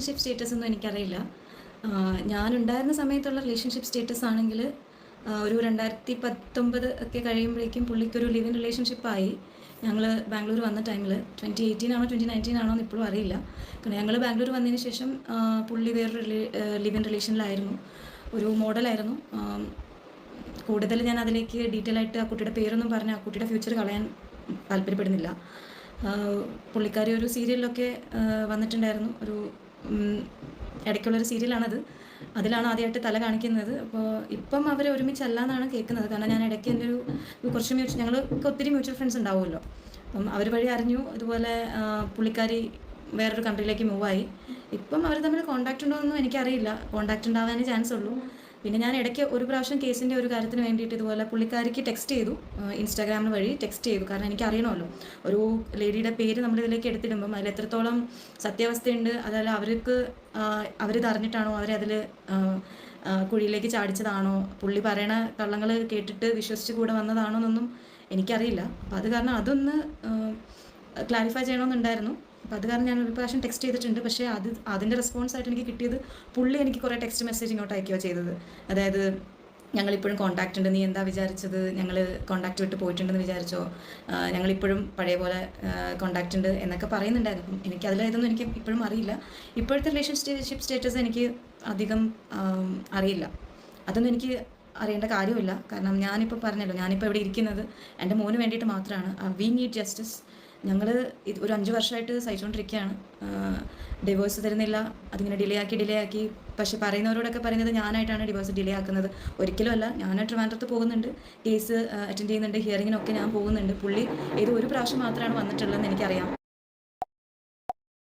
Relationship status ഒന്നും എനിക്കറിയില്ല. ഞാനുണ്ടായിരുന്ന സമയത്തുള്ള റിലേഷൻഷിപ്പ് സ്റ്റേറ്റസ് ആണെങ്കിൽ ഒരു 2019 ഒക്കെ കഴിയുമ്പോഴേക്കും പുള്ളിക്കൊരു ലിവ് ഇൻ റിലേഷൻഷിപ്പായി. ഞങ്ങൾ ബാംഗ്ലൂർ വന്ന ടൈമിൽ 2018 ആണോ 2019 ആണോ എന്ന് ഇപ്പോഴും അറിയില്ല. കാരണം ഞങ്ങൾ ബാംഗ്ലൂർ വന്നതിന് ശേഷം പുള്ളി വേറൊരു ലിവ് ഇൻ റിലേഷനിലായിരുന്നു. ഒരു മോഡലായിരുന്നു. കൂടുതൽ ഞാൻ അതിലേക്ക് ഡീറ്റെയിൽ ആയിട്ട് ആ കുട്ടിയുടെ പേരൊന്നും പറഞ്ഞ് ആ കുട്ടിയുടെ ഫ്യൂച്ചർ കളയാൻ താല്പര്യപ്പെടുന്നില്ല. പുള്ളിക്കാരി ഒരു സീരിയലിലൊക്കെ വന്നിട്ടുണ്ടായിരുന്നു. ഒരു ഇടയ്ക്കുള്ളൊരു സീരിയലാണത്. അതിലാണ് ആദ്യമായിട്ട് തല കാണിക്കുന്നത്. അപ്പോൾ ഇപ്പം അവർ ഒരുമിച്ചല്ല എന്നാണ് കേൾക്കുന്നത്. കാരണം ഞാൻ ഇടയ്ക്ക് എൻ്റെ ഒരു കുറച്ച് ഞങ്ങൾക്ക് ഒത്തിരി മ്യൂച്വൽ ഫ്രണ്ട്സ് ഉണ്ടാവുമല്ലോ. അപ്പം അവർ വഴി അറിഞ്ഞു ഇതുപോലെ പുള്ളിക്കാരി വേറൊരു കൺട്രിയിലേക്ക് മൂവായി. ഇപ്പം അവർ തമ്മിൽ കോൺടാക്റ്റ് ഉണ്ടോ എന്നൊന്നും എനിക്കറിയില്ല. കോൺടാക്റ്റ് ഉണ്ടാവാനേ ചാൻസ് ഉള്ളൂ. പിന്നെ ഞാൻ ഇടയ്ക്ക് ഒരു പ്രാവശ്യം കേസിൻ്റെ ഒരു കാര്യത്തിന് വേണ്ടിയിട്ട് ഇതുപോലെ പുള്ളിക്കാരിക്ക് ടെക്സ്റ്റ് ചെയ്തു, ഇൻസ്റ്റാഗ്രാമിൽ വഴി ടെക്സ്റ്റ് ചെയ്തു. കാരണം എനിക്ക് അറിയണമല്ലോ ഒരു ലേഡിയുടെ പേര് നമ്മളിതിലേക്ക് എടുത്തിടുമ്പം അതിൽ എത്രത്തോളം സത്യാവസ്ഥയുണ്ട്, അതല്ല അവരിത് അറിഞ്ഞിട്ടാണോ അവരതിൽ കുഴിയിലേക്ക് ചാടിച്ചതാണോ, പുള്ളി പറയണ കള്ളങ്ങൾ കേട്ടിട്ട് വിശ്വസിച്ച് കൂടെ വന്നതാണോ എന്നൊന്നും എനിക്കറിയില്ല. അപ്പോൾ അത് കാരണം അതൊന്ന് ക്ലാരിഫൈ ചെയ്യണമെന്നുണ്ടായിരുന്നു. അപ്പോൾ അത് കാരണം ഞാൻ ഒരു പ്രാവശ്യം ടെക്സ്റ്റ് ചെയ്തിട്ടുണ്ട്. പക്ഷേ അതിൻ്റെ റെസ്പോൺസായിട്ട് എനിക്ക് കിട്ടിയത് പുള്ളി എനിക്ക് കുറേ ടെക്സ്റ്റ് മെസ്സേജ് ഇങ്ങോട്ട് അയക്കുകയോ ചെയ്തത്. അതായത് ഞങ്ങളിപ്പോഴും കോൺടാക്റ്റ് ഉണ്ട്, നീ എന്താ വിചാരിച്ചത്, ഞങ്ങൾ കോൺടാക്റ്റ് വിട്ട് പോയിട്ടുണ്ടെന്ന് വിചാരിച്ചോ, ഞങ്ങളിപ്പോഴും പഴയ പോലെ കോൺടാക്റ്റ് ഉണ്ട് എന്നൊക്കെ പറയുന്നുണ്ടായിരുന്നു. എനിക്ക് അതിലേതൊന്നും എനിക്ക് ഇപ്പോഴും അറിയില്ല. ഇപ്പോഴത്തെ റിലേഷൻഷിപ്പ് സ്റ്റേറ്റസ് എനിക്ക് അധികം അറിയില്ല. അതൊന്നും എനിക്ക് അറിയേണ്ട കാര്യമില്ല. കാരണം ഞാനിപ്പോൾ പറഞ്ഞല്ലോ, ഞാനിപ്പോൾ ഇവിടെ ഇരിക്കുന്നത് എൻ്റെ മോന് വേണ്ടിയിട്ട് മാത്രമാണ്. We need justice. ഞങ്ങൾ ഒരു 5 വർഷമായിട്ട് സഹിച്ചുകൊണ്ടിരിക്കുകയാണ്. ഡിവോഴ്സ് തരുന്നില്ല, അതിങ്ങനെ ഡിലേ ആക്കി. പക്ഷെ പറയുന്നവരോടൊക്കെ പറയുന്നത് ഞാനായിട്ടാണ് ഡിവോഴ്സ് ഡിലേ ആക്കുന്നത്. ഒരിക്കലും അല്ല. ഞാൻ ട്രിവാൻഡ്രത്ത് പോകുന്നുണ്ട്, കേസ് അറ്റൻഡ് ചെയ്യുന്നുണ്ട്, ഹിയറിങ്ങിനൊക്കെ ഞാൻ പോകുന്നുണ്ട്. പുള്ളി ഇത് ഒരു പ്രാവശ്യം മാത്രമാണ് വന്നിട്ടുള്ളതെന്ന് എനിക്കറിയാം.